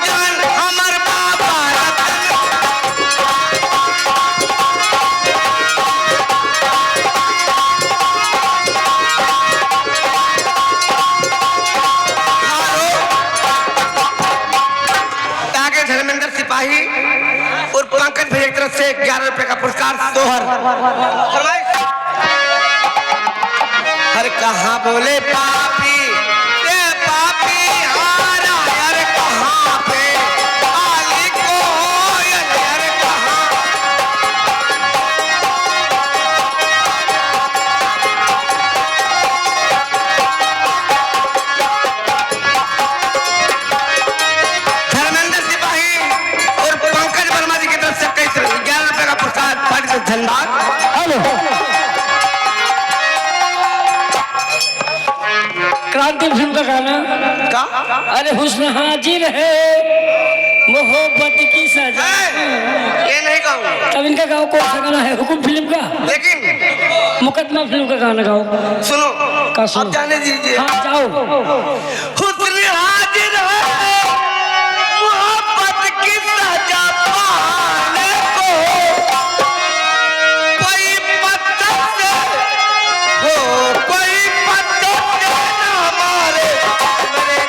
जान हमर बाबा ताके धर्मेंद्र सिपाही और पंकज भाई की तरफ से 11 रुपए का पुरस्कार सोहर फरमाइश। हर कहाँ बोले पापी ते पापी हारा यार कहाँ पे आली को यार कहाँ धर्मेंद्र सिपाही और पंकज वर्मा जी की तरफ से 11 रुपए का पुरस्कार पार्टी से धन्यवाद। हेलो क्रांति फिल्म का गाना का अरे हुस्न हाजिर है मोहब्बत की सजा। ये नहीं गाऊंगा तब इनका गाओ कौन सा गाना है? हुकुम फिल्म का, लेकिन मुकदमा फिल्म का गाना गाओ। सुनो का सुनो? आप जाने दीजिए। हाँ जाओ। हुस्न हाजिर है मोहब्बत की सजा पाने को कोई पत्थर से हो कोई पत्थर से न मारे मेरे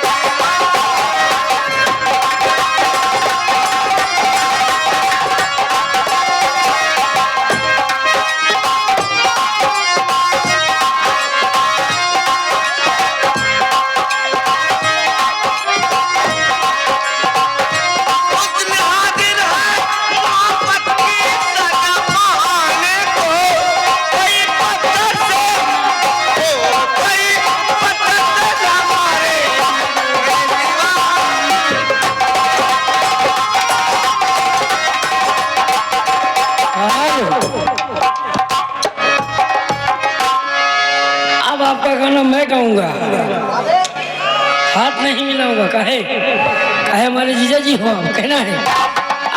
हुस्न हाजिर है मोहब्बत की सजा पाने को कोई पत्थर से हो कोई पत्थर से न मारे मेरे दीवार। अब आपका गाना मैं गाऊंगा, हाथ नहीं मिलाऊंगा। काहे काहे हमारे जीजा जी हो, आप कहना है।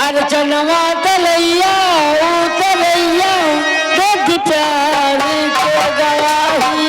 अरे चनवा तलैया ओ तलैया देख प्यार के गवाही